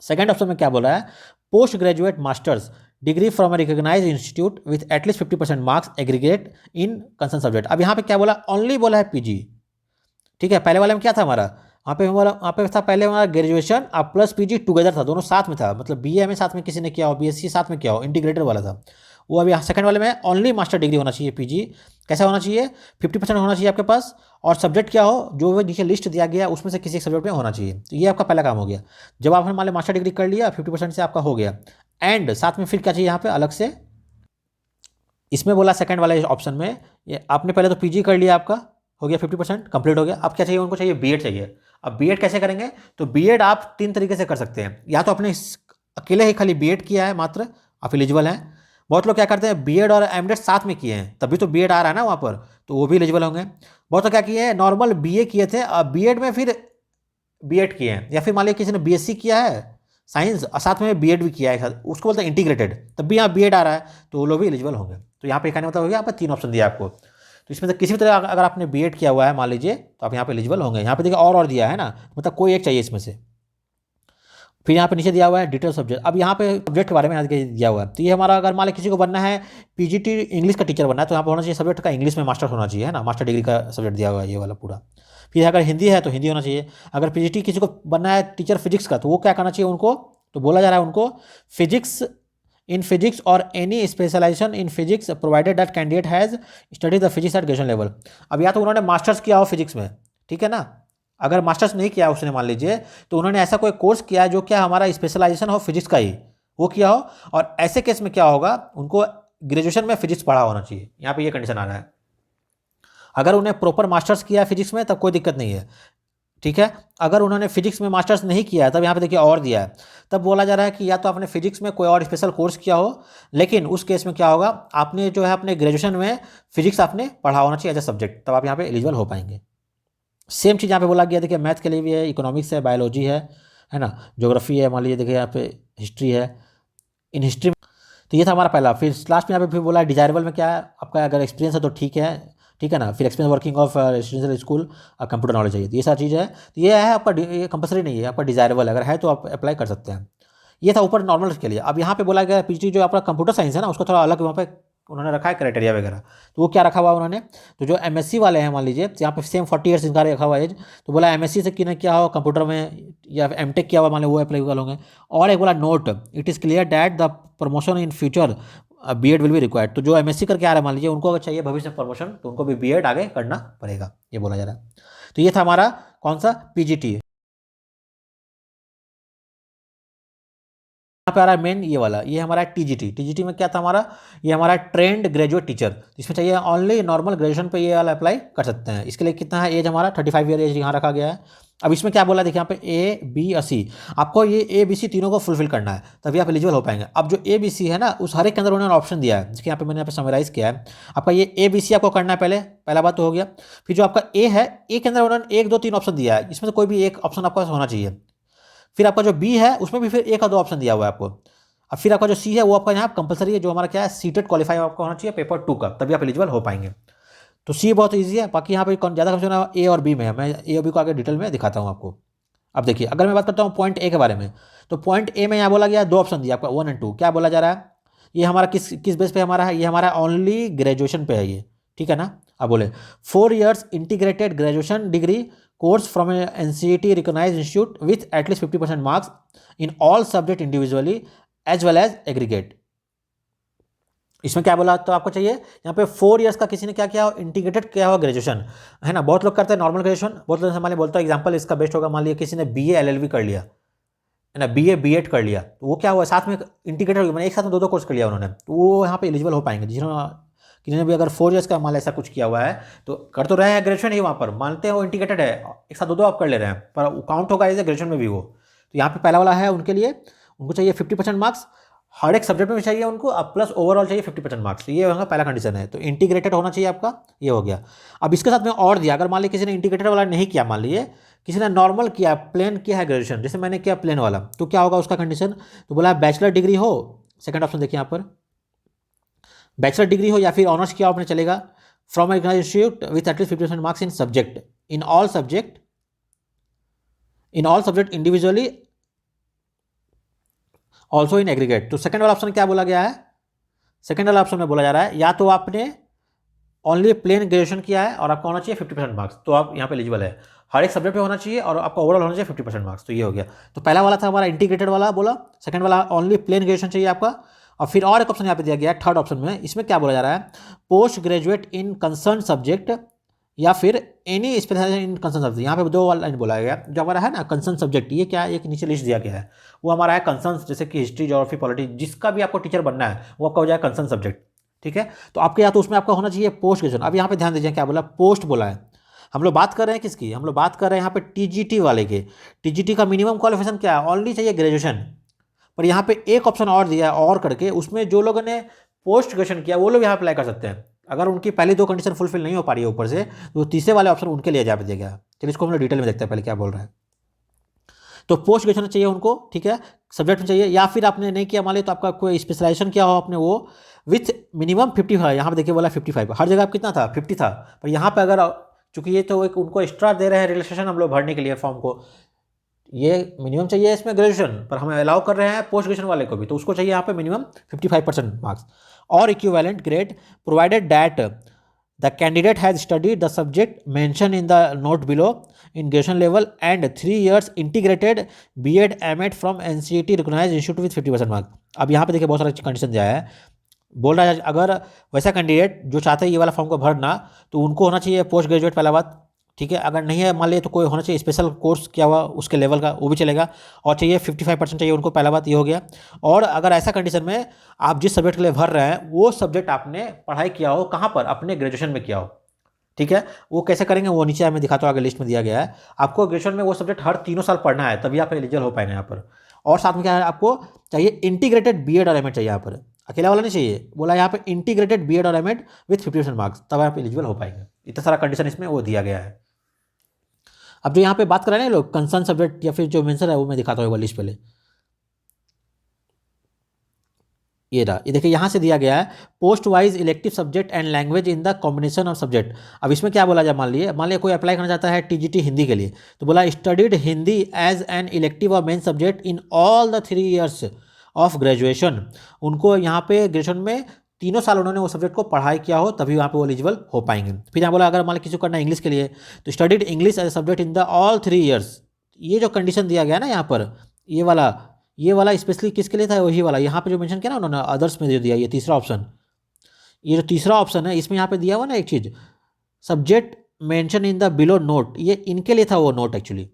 सेकंड ऑप्शन में क्या बोला है, post graduate masters degree from a recognise institute with at least 50% marks aggregate in concern subject. अब यहाँ पे क्या बोला, ओनली बोला है पीजी। ठीक है, पहले वाले में क्या था हमारा, वहाँ पे था पहले हमारा ग्रेजुएशन अब प्लस पीजी टुगेदर था, दोनों साथ में था, मतलब बीए में साथ में किसी ने किया हो, बीएससी साथ में किया हो, इंटीग्रेटेड वाला था वो। अभी सेकंड वाले में ओनली मास्टर डिग्री होना चाहिए पीजी। कैसा होना चाहिए, 50% होना चाहिए आपके पास, और सब्जेक्ट क्या हो जो वो नीचे लिस्ट दिया गया उसमें से किसी एक सब्जेक्ट में होना चाहिए। तो ये आपका पहला काम हो गया। जब आपने मान लिया मास्टर डिग्री कर लिया, 50% से आपका हो गया, एंड साथ में फिर क्या चाहिए यहाँ पे अलग से, इसमें बोला सेकंड वाले ऑप्शन में, ये आपने पहले तो पीजी कर लिया, आपका हो गया 50% कंप्लीट हो गया। अब क्या चाहिए उनको, चाहिए बीएड चाहिए। अब बीएड कैसे करेंगे, तो बीएड आप 3 तरीके से कर सकते हैं। या तो आपने अकेले ही खाली बीएड किया है मात्र, आप एलिजिबल हैं। बहुत लोग क्या करते हैं, बीएड और एमएड साथ में किए हैं, तभी तो बीएड आ रहा है ना वहाँ पर, तो वो भी एलिजिबल होंगे। बहुत लोग क्या किए हैं, नॉर्मल बीए किए थे, अब बीएड में फिर बीएड किए हैं, या फिर मान लीजिए किसी ने बीएससी किया है साइंस और साथ में बीएड भी किया है, उसको बोलते हैं इंटीग्रेटेड, तब भी यहाँ बीएड आ रहा है, तो वो लोग भी एलिजिबल होंगे। तो यहाँ पे कहने मतलब हो गया, यहाँ पर 3 ऑप्शन दिया आपको। तो इसमें से किसी भी तरह अगर आपने बीएड किया हुआ है मान लीजिए, तो आप यहाँ पे एलिजिबल होंगे। यहाँ पे देखिए और दिया है ना, मतलब कोई एक चाहिए इसमें से। फिर यहाँ पे नीचे दिया हुआ है डिटेल सब्जेक्ट। अब यहाँ पे सब्जेक्ट के बारे में दिया हुआ है, तो ये हमारा अगर मान लीजिए किसी को बनना है पीजीटी इंग्लिश का टीचर बनना है, तो यहाँ पर होना चाहिए सब्जेक्ट का इंग्लिश में मास्टर होना चाहिए, है ना, मास्टर डिग्री का सब्जेक्ट दिया हुआ है ये वाला पूरा। फिर अगर हिंदी है तो हिंदी होना चाहिए। अगर पीजीटी किसी को बनना है टीचर फिजिक्स का, तो वो क्या करना चाहिए उनको, तो बोला जा रहा है उनको फिजिक्स इन फिजिक्स और any specialisation in physics provided that candidate has study the physics at graduation level. अब या तो उन्होंने मास्टर्स किया हो फिजिक्स में, ठीक है ना, अगर मास्टर्स नहीं किया उसने मान लीजिए, तो उन्होंने ऐसा कोई कोर्स किया है जो क्या हमारा स्पेशलाइजेशन हो फिजिक्स का ही, वो किया हो। और ऐसे केस में क्या होगा, उनको ग्रेजुएशन में फिजिक्स पढ़ा होना चाहिए। यहाँ पे ये कंडीशन आ रहा है। अगर उन्हें प्रॉपर मास्टर्स किया है फिजिक्स में तब कोई दिक्कत नहीं है, ठीक है। अगर उन्होंने फिजिक्स में मास्टर्स नहीं किया है, तब यहाँ पे देखिए और दिया है, तब बोला जा रहा है कि या तो आपने फिजिक्स में कोई और स्पेशल कोर्स किया हो, लेकिन उस केस में क्या होगा, आपने जो है अपने ग्रेजुएशन में फिजिक्स आपने पढ़ा होना चाहिए एज ए सब्जेक्ट, तब आप यहाँ पे एलिजिबल हो पाएंगे। सेम चीज़ यहाँ पे बोला गया, देखिए मैथ के लिए भी है, इकोनॉमिक्स है, बायोलॉजी है ना, ज्योग्राफी है, मान लीजिए देखिए यहाँ पे हिस्ट्री है, इन हिस्ट्री में। तो ये था हमारा पहला। फिर लास्ट में यहाँ पे फिर बोला डिजायरेबल में क्या है, आपका अगर एक्सपीरियंस है तो ठीक है ना, फिर experience working of residential school, computer knowledge चाहिए, तो ये सारी चीज़ है। तो ये है आपका, ये कंपलसरी नहीं है, आपका डिजायरेबल अगर है तो आप अप्लाई कर सकते हैं। ये था ऊपर नॉर्मल के लिए। अब यहाँ पे बोला गया पीजी जो आपका कंप्यूटर साइंस है ना, उसको थोड़ा अलग वहाँ पे उन्होंने रखा है क्राइटेरिया वगैरह। तो वो क्या रखा हुआ उन्होंने, तो जो एमएससी वाले हैं मान लीजिए, तो यहाँ पे सेम 40 ईयर्स इनका रखा हुआ एज, तो बोला एमएससी से किन्हें क्या हो कंप्यूटर में या एमटेक किया हुआ मान लो वो अप्लीकेबल होंगे। और एक बोला note, it is clear that the promotion in future BEd will be required. तो जो एमएससी करके आ रहा है मान लीजिए, उनको अगर चाहिए भविष्य में प्रमोशन, तो उनको भी बीएड आगे करना पड़ेगा, ये बोला जा रहा है। तो ये था हमारा कौन सा, पीजीटी। यहाँ पे आ रहा है मेन ये वाला, ये हमारा टीजीटी। टीजीटी में क्या था हमारा, ये हमारा ट्रेंड ग्रेजुएट टीचर, इसमें चाहिए ओनली नॉर्मल ग्रेजुएशन पे ये वाला अप्लाई कर सकते हैं। इसके लिए कितना है एज हमारा, 35 ईयर एज यहाँ रखा गया है। अब इसमें क्या बोला देखिए यहाँ पे ए बी और सी, आपको ये ए बी सी तीनों को फुलफिल करना है, तभी आप एलिजिबल हो पाएंगे। अब जो ए बी सी है ना, उस हर एक के अंदर उन्होंने ऑप्शन दिया है, जिसके यहाँ पे मैंने यहाँ पे समराइज किया है। आपका ये ए बी सी आपको करना है, पहला बात तो हो गया। फिर जो आपका ए है, ए के अंदर उन्होंने 1 2 3 ऑप्शन दिया है, इसमें से कोई भी एक ऑप्शन आपका होना चाहिए। फिर आपका जो बी है, उसमें भी फिर 1 और 2 ऑप्शन दिया हुआ है आपको। अब फिर आपका जो सी है वो आपका यहाँ कंपलसरी है, जो हमारा क्या है सीटेड क्वालिफाई आपका होना चाहिए पेपर 2 का, तभी आप एलिजिबल हो पाएंगे। तो सी बहुत ईजी है। बाकी यहाँ पे ज़्यादा कंफ्यूजन ए और बी में है, मैं ए और बी को आगे डिटेल में दिखाता हूँ आपको। अब देखिए अगर मैं बात करता हूँ पॉइंट ए के बारे में, तो पॉइंट ए में यहाँ बोला गया 2 ऑप्शन दिया आपका 1 और 2। क्या बोला जा रहा है, ये हमारा किस बेस पे हमारा है, ये हमारा ओनली ग्रेजुएशन पे है ये, ठीक है ना। अब बोले 4 years integrated graduation degree course from NCET recognised institute with at least 50% marks in all subject individually as well as aggregate. इसमें क्या बोला, तो आपको चाहिए यहाँ पे 4 years का किसी ने क्या किया हो, इंटीग्रेटेड किया हो ग्रेजुएशन, है ना। बहुत लोग करते हैं नॉर्मल ग्रेजुएशन, बहुत लोग मान लिया, बोलता है एग्जांपल इसका बेस्ट होगा, मान लिया किसी ने BA LLB कर लिया, है ना, BA B.Ed कर लिया, तो वो क्या हुआ साथ में इंटीग्रेटेड हो गया, मैंने एक साथ में 2 कोर्स कर लिया उन्होंने, तो वो यहाँ पे एलिजिबल हो पाएंगे। जिन्होंने किसी ने भी अगर 4 years का मान ऐसा कुछ किया हुआ है, तो कर तो रहे हैं ग्रेजुएशन ही, वहाँ पर मानते हैं वो इंटीग्रेटेड है, एक साथ 2 आप कर ले रहे हैं, पर काउंट होगा एज ए ग्रेजुएशन में भी वो। तो यहाँ पे पहला वाला है उनके लिए, उनको चाहिए 50% मार्क्स हर एक सब्जेक्ट में चाहिए उनको, अब प्लस ओवरऑल चाहिए 50% मार्क्स, ये होगा पहला कंडीशन है। तो इंटीग्रेटेड होना चाहिए आपका, ये हो गया। अब इसके साथ में और दिया, अगर मान लीजिए किसी ने इंटीग्रेटेड वाला नहीं किया, मान लीजिए किसी ने नॉर्मल किया, प्लेन किया है ग्रेजुएशन, जैसे मैंने किया प्लेन वाला, तो क्या होगा उसका कंडीशन, तो बोला बैचलर डिग्री हो सेकंड ऑप्शन देखिए यहाँ पर, बैचलर डिग्री हो या फिर ऑनर्स किया आपने चलेगा, from institute with at least 50% marks in subject, in all subject individually also in aggregate. तो सेकंड वाला ऑप्शन क्या बोला गया है, सेकंड वाला ऑप्शन में बोला जा रहा है या तो आपने ओनली प्लेन ग्रेजुएशन किया है और आपको होना चाहिए 50% मार्क्स, तो आप यहाँ पे एलिजिबल है, हर एक सब्जेक्ट पे होना चाहिए और आपका ओवरऑल होना चाहिए 50% मार्क्स, तो ये हो गया। तो पहला वाला था हमारा इंटीग्रेटेड वाला बोला, सेकंड वाला ओनली प्लेन ग्रेजुएशन चाहिए आपका, और फिर और एक ऑप्शन यहाँ पे दिया गया है थर्ड ऑप्शन में, इसमें क्या बोला जा रहा है, post graduate in concern subject या फिर any specialisation in concern subject. यहाँ पे दो लाइन बोला गया, जो हमारा है ना कंसर्न सब्जेक्ट, ये क्या एक नीचे लिस्ट दिया गया है, वो हमारा है कंसर्न, जैसे कि हिस्ट्री, ज्योग्राफी, पॉलिटी, जिसका भी आपको टीचर बनना है वो आपका हो जाए कंसर्न सब्जेक्ट, ठीक है। तो आपके या तो उसमें आपका होना चाहिए पोस्ट ग्रेजुएशन। अब यहाँ पे ध्यान दीजिए क्या बोला, पोस्ट बोला है, हम लोग बात कर रहे हैं किसकी, हम लोग बात कर रहे हैं यहाँ पे टीजीटी वाले के। टीजीटी का मिनिमम क्वालिफिकेशन क्या है, ओनली चाहिए ग्रेजुएशन, पर यहाँ पे एक ऑप्शन और दिया है और करके, उसमें जो लोगों ने पोस्ट ग्रेजुएशन किया वो लोग यहाँ अप्लाई कर सकते हैं, अगर उनकी पहली दो कंडीशन फुलफिल नहीं हो पा रही है ऊपर से, तो तीसरे वाले ऑप्शन उनके लिए यहाँ पे दिया गया। चलिए इसको हम लोग डिटेल में देखते हैं पहले क्या बोल रहा है। तो पोस्ट ग्रेजुएशन चाहिए उनको, ठीक है, सब्जेक्ट में चाहिए, या फिर आपने नहीं किया मान लीजिए तो आपका कोई स्पेशलाइजेशन किया हो आपने, वो विथ मिनिमम 55, यहाँ पे देखिए बोला 55, हर जगह कितना था 50 था, पर यहाँ पे अगर चूंकि ये तो एक उनको एक्स्ट्रा दे रहे हैं रिलैक्सेशन हम लोग भरने के लिए फॉर्म को, ये मिनिमम चाहिए इसमें ग्रेजुएशन, पर हम अलाउ कर रहे हैं पोस्ट ग्रेजुएशन वाले को भी, तो उसको चाहिए यहाँ पे मिनिमम 55% मार्क्स और equivalent grade, provided that the candidate has studied the subject mention in the note below in graduation level and 3 years integrated BEd MEd from NCET recognised institute with 50% marks. अब यहाँ पे देखिए बहुत सारा condition दिया है, बोल रहा है अगर वैसा कैंडिडेट जो चाहते हैं ये वाला फॉर्म को भरना, तो उनको होना चाहिए पोस्ट ग्रेजुएट पहला बात, ठीक है, अगर नहीं है मान लीजिए तो कोई होना चाहिए स्पेशल कोर्स किया हुआ उसके लेवल का, वो भी चलेगा, और चाहिए 55% चाहिए उनको, पहला बात ये हो गया। और अगर ऐसा कंडीशन में आप जिस सब्जेक्ट के लिए भर रहे हैं वो सब्जेक्ट आपने पढ़ाई किया हो कहाँ पर, अपने ग्रेजुएशन में किया हो, ठीक है। वो कैसे करेंगे वो नीचे मैं दिखाता हूँ, आगे लिस्ट में दिया गया है, आपको ग्रेजुएशन में वो सब्जेक्ट हर 3 साल पढ़ना है, तभी आप एलिजिबल हो पाएंगे यहाँ पर। और साथ में क्या है, आपको चाहिए इंटीग्रेटेड बीएड और एमएड चाहिए यहाँ पर, अकेला वाला नहीं चाहिए, बोला यहाँ पे इंटीग्रेटेड बीएड और एमएड विथ 50% मार्क्स, तब आप एलिजिबल हो पाएंगे। इतना सारा कंडीशन इसमें वो दिया गया है। अब जो यहाँ पे बात कर रहे हैं लोग कंसर्न सब्जेक्ट या फिर जो मेंशन है वो मैं दिखाता हूँ लिस्ट पहले, ये रहा, ये देखिए यहाँ से दिया गया है post wise elective subject and language in the combination of subject. अब इसमें क्या बोला जाए, मान लिया कोई अप्लाई करना चाहता है टीजीटी हिंदी के लिए, तो बोला studied Hindi as an elective और main subject in all the 3 years of graduation. उनको यहाँ पे ग्रेजुएशन में 3 साल उन्होंने वो सब्जेक्ट को पढ़ाई किया हो, तभी वहाँ पे वो एलिजिबल हो पाएंगे। फिर यहाँ बोला अगर मान लीजिए किसी को करना है इंग्लिश के लिए, तो studied English as a subject in the all 3 years। ये जो कंडीशन दिया गया ना यहाँ पर, ये वाला स्पेशली किसके लिए था, वही वाला यहाँ पे जो मेंशन किया ना उन्होंने अदर्स में जो दिया, ये तीसरा ऑप्शन, ये जो तीसरा ऑप्शन है इसमें यहाँ पे दिया हुआ ना एक चीज़, subject mention in the below note, ये इनके लिए था वो नोट एक्चुअली।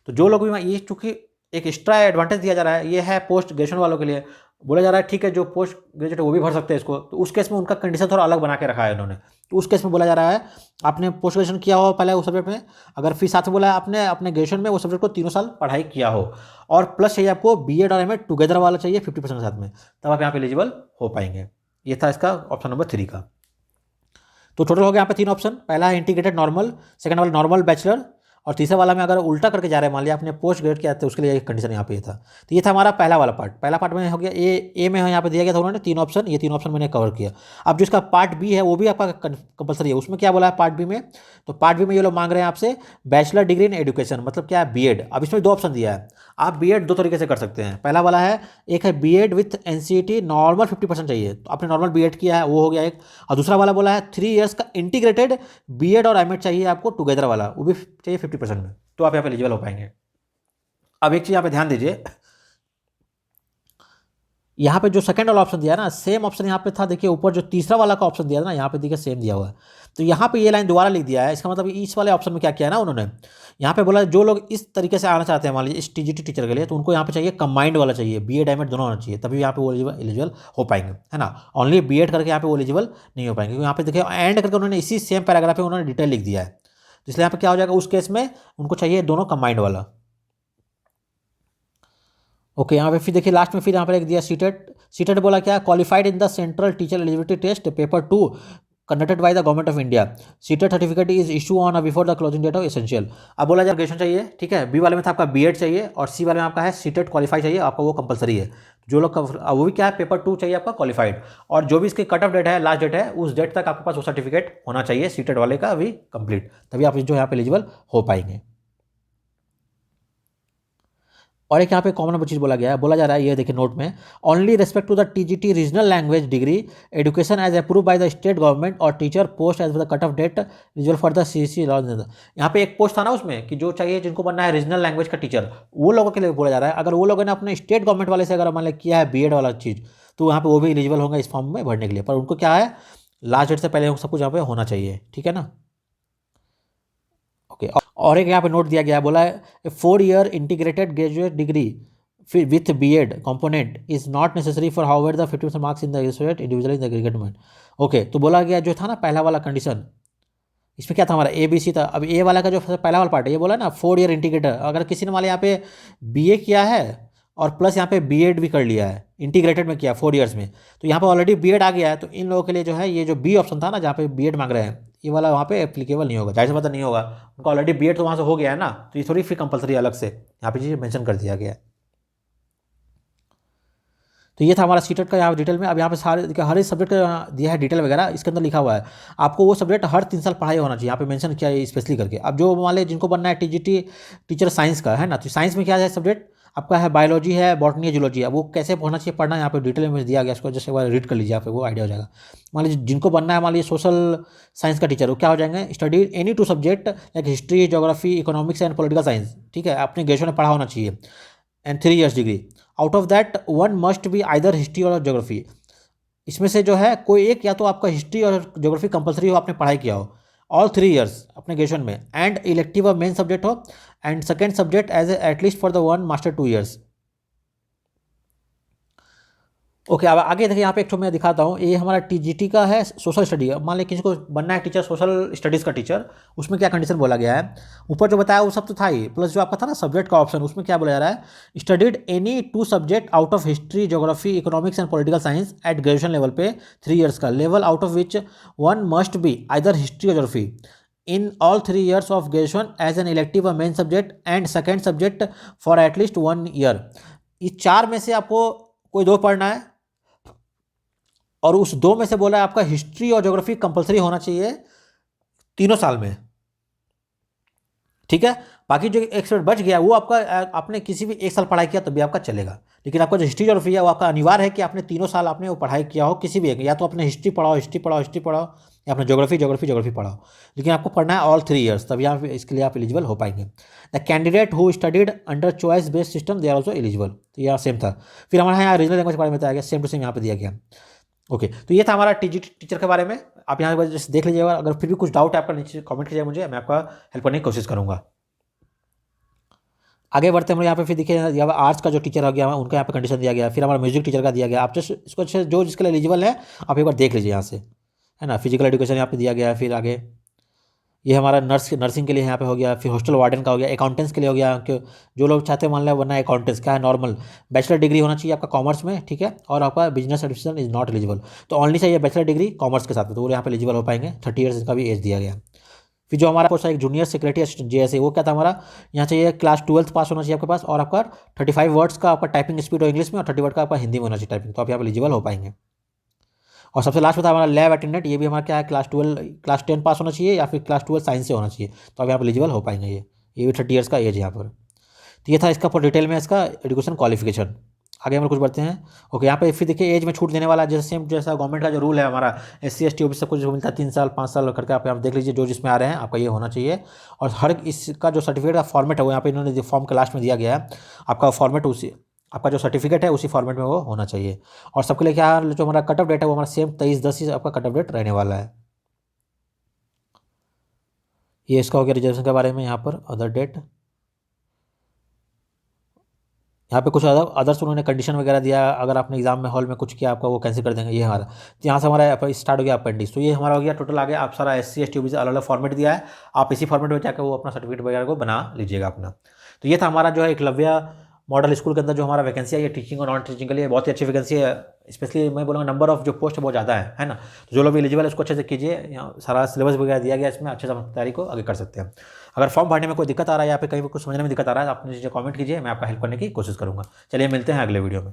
तो जो लोग भी, ये चूँकि एक एक्स्ट्रा एडवांटेज दिया जा रहा है, ये है पोस्ट ग्रेजुएशन वालों के लिए, बोला जा रहा है ठीक है जो पोस्ट ग्रेजुएट वो भी भर सकते हैं इसको, तो उस केस में उनका कंडीशन थोड़ा अलग बना के रखा है उन्होंने। तो उस केस में बोला जा रहा है आपने पोस्ट ग्रेजुएशन किया हो पहले उस सब्जेक्ट में, अगर फिर साथ में बोला है आपने अपने ग्रेजुएशन में वो सब्जेक्ट को 3 साल पढ़ाई किया हो, और प्लस चाहिए आपको बीएड और एमएड टुगेदर वाला चाहिए 50% के साथ में, तब आप यहाँ पे एलिजिबल हो पाएंगे। ये था इसका ऑप्शन नंबर 3 का। तो टोटल हो गया यहाँ पे 3 ऑप्शन, पहला है इंटीग्रेटेड नॉर्मल, सेकंड वाला नॉर्मल बैचलर, और तीसरा वाला में अगर उल्टा करके जा रहे हैं मान लिया आपने पोस्ट ग्रेड किया तो उसके लिए एक कंडीशन यहाँ पे ये था। तो ये था हमारा पहला वाला पार्ट। पहला पार्ट में हो गया ए में यहाँ पे दिया गया था उन्होंने 3 ऑप्शन, ये 3 ऑप्शन मैंने कवर किया। अब जो इसका पार्ट बी है वो भी आपका कंपलसरी है। उसमें क्या बोला है पार्ट बी में, तो पार्ट बी में ये लोग मांग रहे हैं आपसे बैचलर डिग्री इन एजुकेशन, मतलब क्या है बीएड। अब इसमें 2 ऑप्शन दिया है, आप बीएड 2 तरीके से कर सकते हैं। पहला वाला है, एक है बीएड विथ एनसीईटी नॉर्मल 50% चाहिए, तो आपने नॉर्मल बीएड किया है वो हो गया एक, और दूसरा वाला बोला है 3 years का इंटीग्रेटेड बीएड और एमएड चाहिए आपको टुगेदर वाला, वो भी चाहिए 50% में, तो आप यहाँ पे एलिजिबल हो पाएंगे। अब एक चीज़ यहाँ पे ध्यान दीजिए, यहाँ पे जो सेकंड वाला ऑप्शन दिया है ना, सेम ऑप्शन यहाँ पे था, देखिए ऊपर जो तीसरा वाला का ऑप्शन दिया था ना, यहाँ पे देखिए सेम दिया हुआ है। तो यहाँ पे ये लाइन दोबारा लिख दिया है, इसका मतलब इस वाले ऑप्शन में क्या किया है ना उन्होंने, यहाँ पे बोला जो लोग इस तरीके से आना चाहते हैं मान लीजिए इस टीजीटी टीचर के लिए, तो उनको यहाँ पे चाहिए कंबाइंड वाला चाहिए, बीएड एमएड दोनों होना चाहिए, तभी यहाँ पे वो एलिजिबल हो पाएंगे, है ना। ओनली बीएड करके यहाँ पे वो एलिजिबल नहीं हो पाएंगे, क्योंकि यहाँ पे देखिए एंड करके उन्होंने इसी सेम पैराग्राफ में उन्होंने डिटेल लिख दिया है। तो इसलिए यहाँ पे क्या हो जाएगा, उस केस में उनको चाहिए दोनों कंबाइंड वाला। ओके, यहाँ पे फिर देखिए लास्ट में फिर यहाँ पर एक दिया सीटेट बोला क्या, qualified in the central teacher eligibility test paper 2 conducted by the government of India, CTET certificate is issue on before the closing date of essential. अब बोला जाए ग्रेजुएशन चाहिए, ठीक है, बी वाले में था आपका बीएड चाहिए, और सी वाले में आपका है सीटेट क्वालिफाई चाहिए, आपका वो कंपलसरी है। जो लोग वो भी क्या है, पेपर 2 चाहिए आपका क्वालिफाइड, और जो भी इसकी कट ऑफ डेट है, लास्ट डेट है, उस डेट तक आपके पास वो सर्टिफिकेट होना चाहिए सीटेड वाले का अभी कंप्लीट, तभी आप जो यहाँ पे एलिजिबल हो पाएंगे। और एक यहाँ पे कॉमन चीज बोला गया है, बोला जा रहा है, ये देखिए नोट में, only respect to the TGT regional language degree education as approve by the state government और teacher post as the cut off date result for the CC law. यहाँ पे एक पोस्ट था ना उसमें कि जो चाहिए जिनको बनना है रीजनल लैंग्वेज का टीचर, वो लोगों के लिए बोला जा रहा है। अगर वो लोगों ने अपने स्टेट गवर्नमेंट वाले से अगर मान लिया किया है बीएड वाला चीज़, तो वहाँ पे वो भी एलिजिबल होंगे इस फॉर्म में भरने के लिए, पर उनको क्या है, लास्ट डेट से पहले सब कुछ यहाँ पे होना चाहिए, ठीक है ना। ओके, और एक यहाँ पे नोट दिया गया है, बोला है 4 year integrated graduate degree with BEd component is not necessary for however the 50% marks in the individual in the recruitment. Okay, तो बोला गया जो था ना पहला वाला कंडीशन, इसमें क्या था हमारा ABC था। अब ए वाला का जो पहला वाला पार्ट है, ये बोला ना 4 ईयर इंटीग्रेटेड, अगर किसी ने मान यहाँ पे BA किया है और प्लस यहाँ पे बीएड भी कर लिया है, इंटीग्रेटेड में किया 4 ईयर्स में, तो यहाँ पे ऑलरेडी बीएड आ गया है, तो इन लोगों के लिए जो है ये जो बी ऑप्शन था ना जहाँ पे बीएड मांग रहे हैं, ये वाला वहाँ पे एप्लीकेबल नहीं होगा, जाहिर सी बात नहीं होगा, उनका ऑलरेडी बीएड तो वहाँ से हो गया है ना, तो ये थोड़ी फिर कंपलसरी अलग से यहाँ पे चीज़ मेंशन कर दिया गया है। तो ये था हमारा सीटेट का यहाँ डिटेल में। अब यहाँ पे सारे हर एक सब्जेक्ट का दिया है डिटेल वगैरह, इसके अंदर लिखा हुआ है आपको वो सब्जेक्ट हर 3 साल पढ़ाई होना चाहिए, यहाँ पे मेंशन किया है स्पेशली करके। अब जो मान लीजिए जिनको बनना है टीजीटी टीचर साइंस का है ना, तो साइंस में क्या है सब्जेक्ट आपका है, बायोलॉजी है, बॉटनी है, जूलॉजी है, वो कैसे होना चाहिए पढ़ना यहाँ पे डिटेल में दिया गया, इसको जैसे एक बार रीड कर लीजिए, यहाँ पे वो आइडिया हो जाएगा। मान लीजिए जिनको बनना है मान लीजिए सोशल साइंस का टीचर, वो क्या हो जाएंगे, study any 2 subject like history, geography, economics and political science, ठीक है, अपने ग्रेजुएशन में पढ़ा होना चाहिए, and 3 years degree, out of that 1 must be either history और ज्योग्राफी। इसमें से जो है कोई एक या तो आपका हिस्ट्री और ज्योग्राफी कंपलसरी हो, आपने पढ़ाई किया हो ऑल 3 ईयर्स अपने ग्रेजुएशन में, एंड इलेक्टिव और मेन सब्जेक्ट हो, and second subject as at least for the 1 master 2 years. Okay, अब आगे देखिए यहाँ पे एक तो मैं दिखाता हूँ, ये हमारा टीजीटी का है सोशल स्टडी। मान लीजिए किसी को बनना है टीचर सोशल स्टडीज़ का टीचर, उसमें क्या कंडीशन बोला गया है, ऊपर जो बताया वो सब तो था ही, प्लस जो आपका था ना सब्जेक्ट का ऑप्शन, उसमें क्या बोला जा रहा है, studied any 2 subject out of history, geography, economics and political science at graduation level पे 3 ईयर्स का, level out of which 1 must be either history और geography in all 3 years of graduation as an elective और main subject and second subject for at least 1 year. ये 4 में से आपको कोई 2 पढ़ना है, और उस 2 में से बोला है आपका हिस्ट्री और ज्योग्राफी कंपलसरी होना चाहिए 3 साल में, ठीक है। बाकी जो एक सब्जेक्ट बच गया वो आपका आपने किसी भी 1 साल पढ़ाई किया तब भी आपका चलेगा, लेकिन आपका जो हिस्ट्री ज्योग्राफी है वो आपका अनिवार्य है कि आपने 3 साल आपने वो पढ़ाई किया हो किसी भी एक, या तो आपने हिस्ट्री पढ़ाओ या आपने ज्योग्राफी पढ़ाओ, लेकिन आपको पढ़ना है ऑल 3 ईयर्स, तभी आप इसके लिए आप एलिजिबल हो पाएंगे। The candidate who studied under choice based system they are also eligible, तो यहाँ सेम था। फिर हमारे यहाँ रीजनल लैंग्वेज के बारे में बताया गया, सेम टू सेम यहाँ पे दिया गया। ओके, तो ये था हमारा टीजीटी टीचर के बारे में। आप यहाँ पर देख लीजिएगा, अगर फिर भी कुछ डाउट है आपका नीचे कमेंट कीजिएगा मुझे, मैं आपका हेल्प करने की कोशिश करूँगा। आगे बढ़ते हम यहाँ पे फिर देखिए यहाँ पर आर्ट्स का जो टीचर हो गया उनका यहाँ पे कंडीशन दिया गया, फिर हमारा म्यूजिक टीचर का दिया गया। आप इसको अच्छे जो जिसके लिए एलिजिबल है आप एक बार देख लीजिए यहाँ से, है ना। फिजिकल एजुकेशन यहाँ पे दिया गया है, फिर आगे ये हमारा नर्सिंग के लिए यहाँ पे हो गया, फिर हॉस्टल वार्डन का हो गया, अकाउंटेंट्स के लिए हो गया कि जो लोग चाहते हैं मान लिया वरना अकाउंटेंट्स क्या है नॉर्मल बैचलर डिग्री होना चाहिए आपका कॉमर्स में, ठीक है, और आपका business administration is not eligible, तो ओनली चाहिए बैचलर डिग्री कॉमर्स के साथ में, तो वो यहाँ पे एलिजिबल हो पाएंगे। 30 ईयर्स का भी एज दिया गया। फिर जो हमारा पोस्ट है एक जूनियर सेक्रेटरी असिस्टेंट JSA, वो क्या था हमारा, यहाँ चाहिए क्लास 12th पास होना चाहिए आपके पास, और आपका 35 वर्ड्स का आपका टाइपिंग स्पीड हो इंग्लिश में और 30 वर्ड का आपका हिंदी में होना चाहिए टाइपिंग, तो आप यहाँ पर एलिजिबल हो पाएंगे। और सबसे लास्ट में था हमारा लैब अटेंडेंट, ये भी हमारा क्या है क्लास 10 पास होना चाहिए या फिर क्लास 12 साइंस से होना चाहिए, तो आप यहाँ पर एलिजिबल हो पाएंगे। ये भी 30 ईयर्स का एज यहाँ पर। तो ये था इसका पूरा डिटेल में इसका एजुकेशन क्वालिफिकेशन। आगे हम कुछ बढ़ते हैं। ओके, यहाँ पे फिर देखिए एज में छूट देने वाला जैसे सेम जैसा गवर्नमेंट का जो रूल है हमारा SC ST OBC सब कुछ मिलता है 3 साल 5 साल करके, आप देख लीजिए जो जिसमें आ रहे हैं आपका ये होना चाहिए। और हर इसका जो सर्टिफिकेट का फॉर्मेट है वो यहाँ पे इन्होंने फॉर्म के लास्ट में दिया गया है, आपका फॉर्मेट उसी आपका जो सर्टिफिकेट है उसी फॉर्मेट में वो होना चाहिए। और सबके लिए क्या जो हमारा कट ऑफ डेट है वो हमारा सेम 23/10 ही आपका कट ऑफ डेट रहने वाला है। ये इसका हो गया रिजर्वेशन के बारे में। यहाँ पर अदर डेट, यहाँ पे कुछ अदर्स उन्होंने कंडीशन वगैरह दिया, अगर आपने एग्जाम में हॉल में कुछ किया आपका वो कैंसिल कर देंगे। ये हमारा तो यहाँ से हमारा स्टार्ट हो गया अपेंडिक्स, तो ये हमारा हो गया टोटल। आगे आप सारा SC ST OBC अलग अलग फॉर्मेट दिया है, आप इसी फॉर्मेट में जाकर वो अपना सर्टिफिकेट वगैरह को बना लीजिएगा अपना। तो ये था हमारा जो है एकलव्य मॉडल स्कूल के अंदर जो हमारा वैकेंसी है, ये टीचिंग और नॉन टीचिंग के लिए बहुत ही अच्छी वैकेंसी है। स्पेशली मैं बोलूँगा नंबर ऑफ जो पोस्ट है बहुत ज़्यादा है ना, तो जो लोग एलिजिबल है उसको अच्छे से कीजिए। यहाँ सारा सिलेबस वगैरह दिया गया, इसमें अच्छे से तैयारी को आगे कर सकते हैं। अगर फॉर्म भरने में कोई दिक्कत आ रहा है या फिर कहीं भी कुछ समझने में दिक्कत आ रहा है, आप मुझे कमेंट कीजिए, मैं आपका हेल्प करने की कोशिश करूँगा। चलिए मिलते हैं अगले वीडियो में।